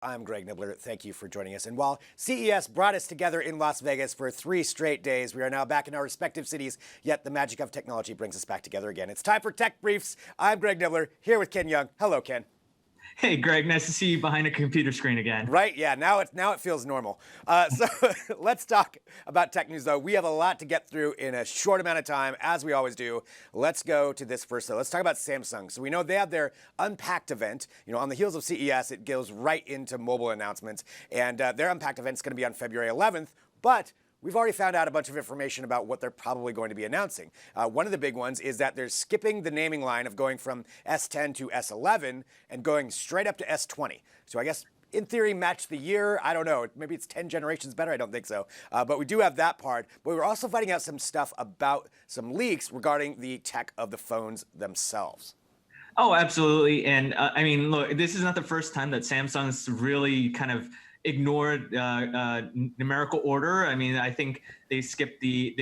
I'm Greg Nibler. Thank you for joining us. And while CES brought us together in Las Vegas for 3 straight days, we are now back in our respective cities, yet the magic of technology brings us back together again. It's time for Tech Briefs. I'm Greg Nibler, here with Ken Young. Hello, Ken. Hey, Greg, nice to see you behind a computer screen again. Right? Yeah, now it feels normal. So let's talk about tech news, though. We have a lot to get through in a short amount of time, as we always do. Let's go to this first, though. Let's talk about Samsung. So we know they have their Unpacked event. You know, on the heels of CES, it goes right into mobile announcements. And their Unpacked event is going to be on February 11th. But we've already found out a bunch of information about what they're probably going to be announcing. One of the big ones is that they're skipping the naming line of going from S10 to S11 and going straight up to S20. So I guess, in theory, match the year. I don't know. Maybe it's 10 generations better. I don't think so. But we do have that part. But we're also finding out some stuff about some leaks regarding the tech of the phones themselves. Oh, absolutely. And I mean, look, this is not the first time that Samsung's really kind of ignored numerical order. I mean, I think they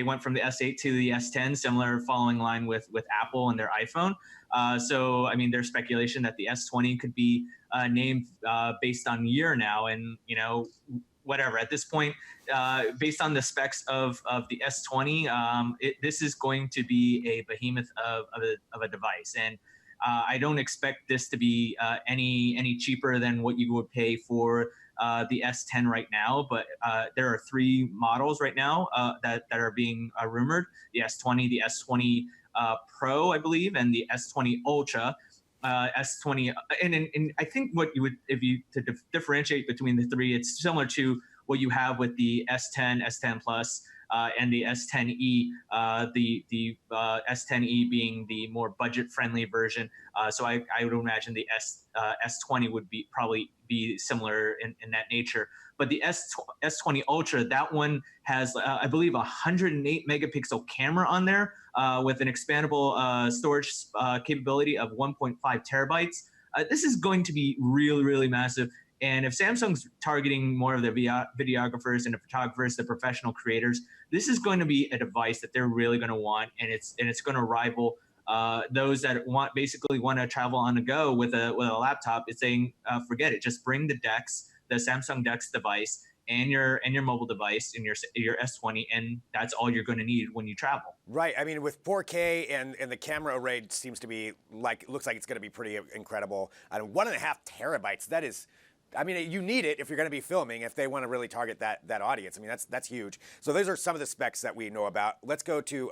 went from the S8 to the S10, similar following line with Apple and their iPhone. So, I mean, there's speculation that the S20 could be named based on year now. And, you know, whatever. At this point, based on the specs of the S20, this is going to be a behemoth of a device. And I don't expect this to be any cheaper than what you would pay for the S10 right now, but there are 3 models right now that are being rumored: the S20, the S20 Pro, I believe, and the S20 Ultra. S20, and I think what you would, if you to differentiate between the 3, it's similar to what you have with the S10, S10 Plus, and the S10e, the S10e being the more budget-friendly version. So I would imagine the S20 would probably be similar in that nature. But the S20 Ultra, that one has, I believe, a 108 megapixel camera on there with an expandable storage capability of 1.5 terabytes. This is going to be really, really massive. And if Samsung's targeting more of the videographers and the photographers, the professional creators, this is going to be a device that they're really going to want, and it's going to rival those that basically want to travel on the go with a laptop. It's saying, forget it, just bring the Dex, the Samsung Dex device, and your mobile device, and your S20, and that's all you're going to need when you travel. Right. I mean, with 4K and the camera array seems to be looks like it's going to be pretty incredible. 1.5 terabytes. That is. I mean, you need it if you're going to be filming, if they want to really target that audience. I mean, that's huge. So those are some of the specs that we know about. Let's go to,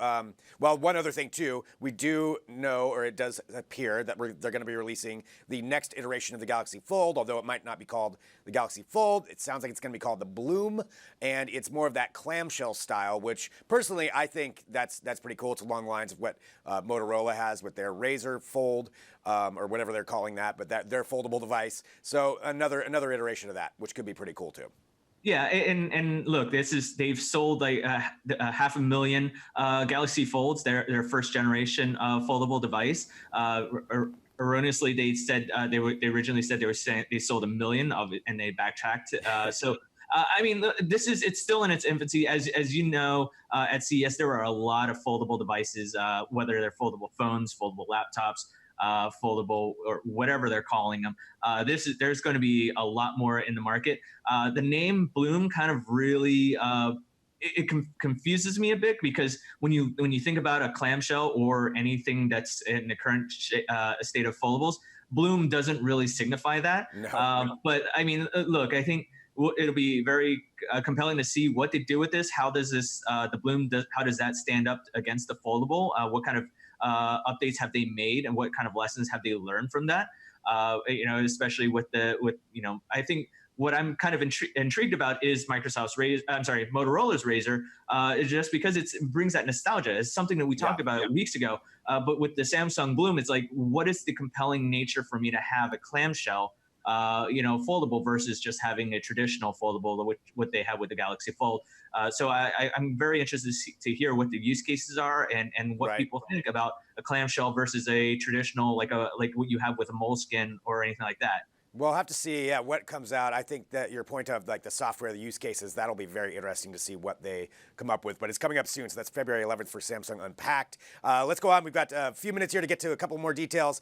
one other thing, too. We do know, or it does appear, that they're going to be releasing the next iteration of the Galaxy Fold, although it might not be called the Galaxy Fold. It sounds like it's going to be called the Bloom, and it's more of that clamshell style, which, personally, I think that's pretty cool. It's along the lines of what Motorola has with their Razr Fold, or whatever they're calling that, but their foldable device. So another iteration of that, which could be pretty cool too. Yeah, and look, they've sold like 500,000 Galaxy Folds, their first generation foldable device. Erroneously, they said they originally said they sold 1 million of it, and they backtracked. I mean, it's still in its infancy. As you know, at CES there are a lot of foldable devices, whether they're foldable phones, foldable laptops, foldable, or whatever they're calling them. There's going to be a lot more in the market. The name Bloom kind of really confuses me a bit, because when you think about a clamshell or anything that's in the current state of foldables, Bloom doesn't really signify that. No. But I mean, look, I think it'll be very compelling to see what they do with this. How does the Bloom how does that stand up against the foldable? What kind of updates have they made, and what kind of lessons have they learned from that? Especially with I think what I'm kind of intrigued about is Motorola's Razr, is just because it brings that nostalgia. It's something that we talked about weeks ago. But with the Samsung Bloom, it's like, what is the compelling nature for me to have a clamshell, foldable versus just having a traditional foldable, what they have with the Galaxy Fold. So I'm very interested to hear what the use cases are, and what people think about a clamshell versus a traditional, like what you have with a moleskin or anything like that. We'll have to see what comes out. I think that your point of like the software, the use cases, that'll be very interesting to see what they come up with. But it's coming up soon, so that's February 11th for Samsung Unpacked. Let's go on. We've got a few minutes here to get to a couple more details.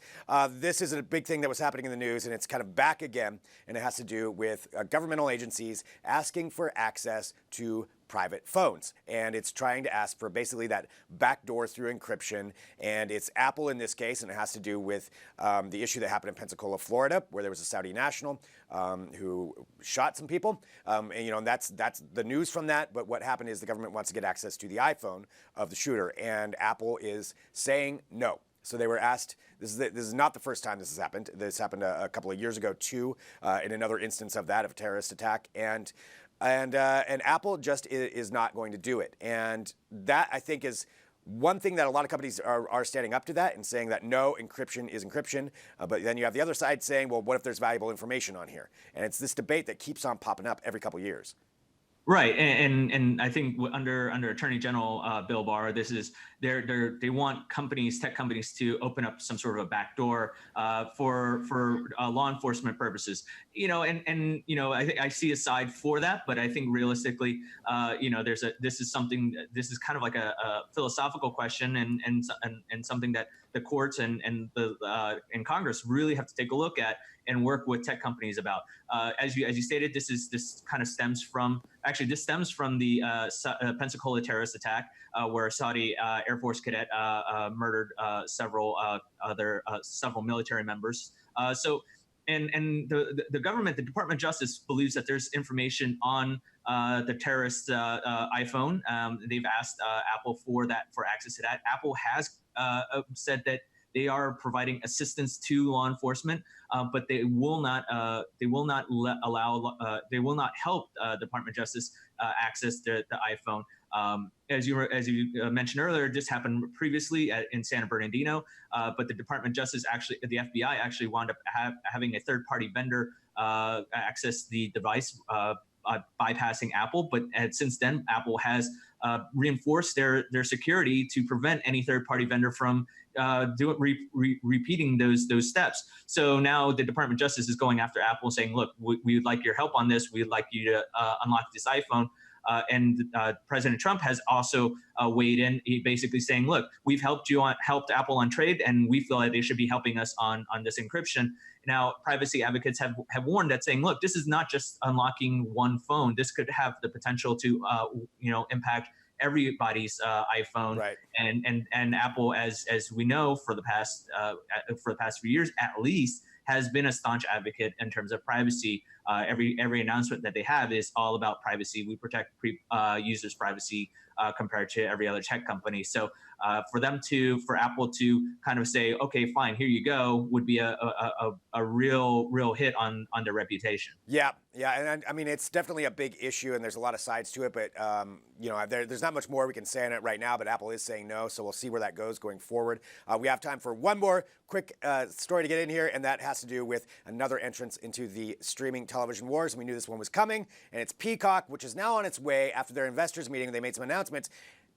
This is a big thing that was happening in the news, and it's kind of back again, and it has to do with governmental agencies asking for access to private phones, and it's trying to ask for basically that backdoor through encryption, and it's Apple in this case, and it has to do with the issue that happened in Pensacola, Florida, where there was a Saudi national who shot some people, and and that's the news from that. But what happened is the government wants to get access to the iPhone of the shooter, and Apple is saying no. So they were asked. This is not the first time this has happened. This happened a couple of years ago too, in another instance of that, of a terrorist attack, and Apple just is not going to do it. And that, I think, is one thing that a lot of companies are standing up to that and saying that no, encryption is encryption. But then you have the other side saying, well, what if there's valuable information on here? And it's this debate that keeps on popping up every couple of years. Right, and I think under Attorney General Bill Barr, this is they want tech companies to open up some sort of a backdoor for law enforcement purposes. I think I see a side for that, but I think realistically, this is kind of like a philosophical question and something that the courts and Congress really have to take a look at and work with tech companies about. As you stated, this kind of stems from the Pensacola terrorist attack, where a Saudi Air Force cadet murdered several military members. And the government, the Department of Justice, believes that there's information on the terrorist iPhone. They've asked Apple for access to that. Apple has said that they are providing assistance to law enforcement, but they will not help Department of Justice access the iPhone. As you mentioned earlier, this happened previously in San Bernardino, but the Department of Justice the FBI actually wound up having a third-party vendor access the device, bypassing Apple. But since then, Apple has reinforced their security to prevent any third-party vendor from repeating those steps. So now the Department of Justice is going after Apple, saying, "Look, we would like your help on this. We'd like you to unlock this iPhone." And President Trump has also weighed in, basically saying, "Look, we've helped Apple on trade, and we feel that they should be helping us on this encryption." Now, privacy advocates have warned that, saying, "Look, this is not just unlocking one phone. This could have the potential to impact everybody's iPhone." Right. And Apple, as we know, for the past few years at least, has been a staunch advocate in terms of privacy. Every announcement that they have is all about privacy. We protect users' privacy compared to every other tech company. So for Apple to kind of say, "Okay, fine, here you go," would be a real hit on their reputation. Yeah, and I mean, it's definitely a big issue, and there's a lot of sides to it. But there's not much more we can say on it right now. But Apple is saying no, so we'll see where that goes going forward. We have time for one more quick story to get in here, and that has to do with another entrance into the streaming television wars. And we knew this one was coming, and it's Peacock, which is now on its way. After their investors meeting, they made some announcements.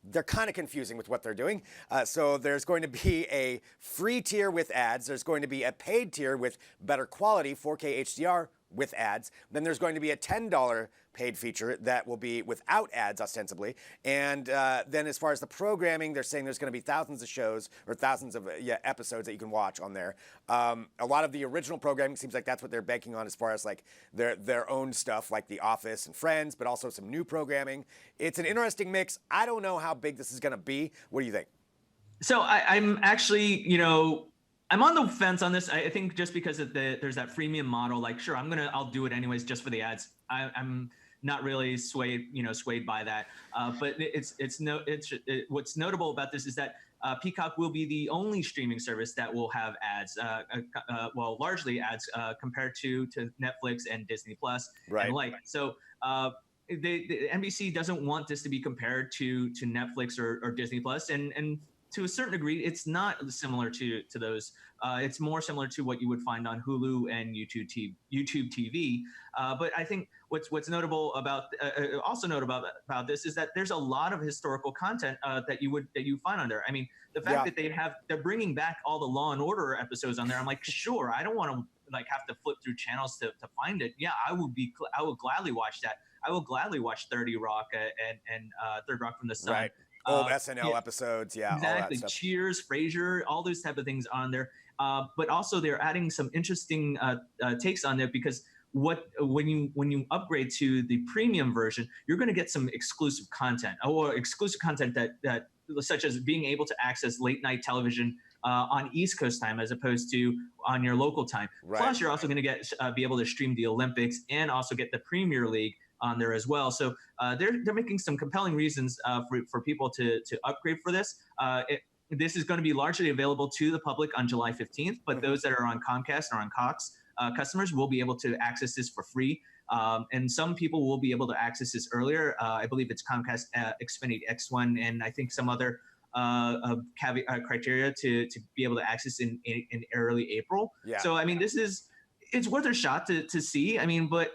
They're kind of confusing with what they're doing. So there's going to be a free tier with ads. There's going to be a paid tier with better quality, 4K HDR with ads. Then there's going to be a $10 paid feature that will be without ads, ostensibly. And then as far as the programming, they're saying there's going to be thousands of shows or thousands of episodes that you can watch on there. A lot of the original programming seems like that's what they're banking on as far as like their own stuff, like The Office and Friends, but also some new programming. It's an interesting mix. I don't know how big this is going to be. What do you think? So I'm actually, I'm on the fence on this. I think just because there's that freemium model, like, sure, I'll do it anyways just for the ads. I'm not really swayed by that. But what's notable about this is that Peacock will be the only streaming service that will have ads, largely ads compared to Netflix and Disney Plus, right. And so. The NBC doesn't want this to be compared to Netflix or Disney Plus, and to a certain degree, it's not similar to those. It's more similar to what you would find on Hulu and YouTube TV. But I think what's notable about this is that there's a lot of historical content that you find on there. I mean, the fact that they're bringing back all the Law and Order episodes on there. I'm like, sure, I don't want to like have to flip through channels to find it, yeah, I would gladly watch that. I will gladly watch 30 Rock and Third Rock from the Sun. Right. Old SNL episodes, yeah, all that Exactly. stuff. Cheers, Frasier, all those type of things on there. But also they're adding some interesting takes on there, because when you upgrade to the premium version, you're going to get some exclusive content, or exclusive content that such as being able to access late night television on East Coast time as opposed to on your local time. Right. Plus, you're also going to get be able to stream the Olympics and also get the Premier League on there as well. So they're making some compelling reasons for people to upgrade for this. This is going to be largely available to the public on July 15th, but those that are on Comcast or on Cox customers will be able to access this for free. And some people will be able to access this earlier. I believe it's Comcast Xfinity X1 and I think some other criteria to be able to access in early April. Yeah. So, I mean, it's worth a shot to see. I mean, but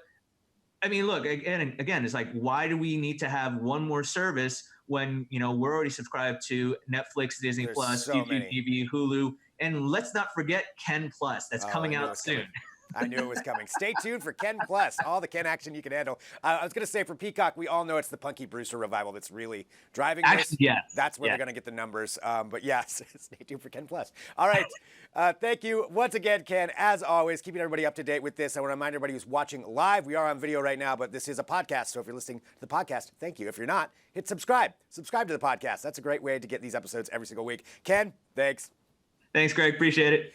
I mean, look, again, it's like, why do we need to have one more service when, we're already subscribed to Netflix, Disney Plus, so YouTube TV, Hulu, and let's not forget Ken Plus. That's coming out soon. I knew it was coming. Stay tuned for Ken Plus, all the Ken action you can handle. I was going to say, for Peacock, we all know it's the Punky Brewster revival that's really driving this. Yes. That's where we're going to get the numbers. But yes, stay tuned for Ken Plus. All right. Thank you once again, Ken. As always, keeping everybody up to date with this. I want to remind everybody who's watching live, we are on video right now, but this is a podcast. So if you're listening to the podcast, thank you. If you're not, hit subscribe. Subscribe to the podcast. That's a great way to get these episodes every single week. Ken, thanks. Thanks, Greg. Appreciate it.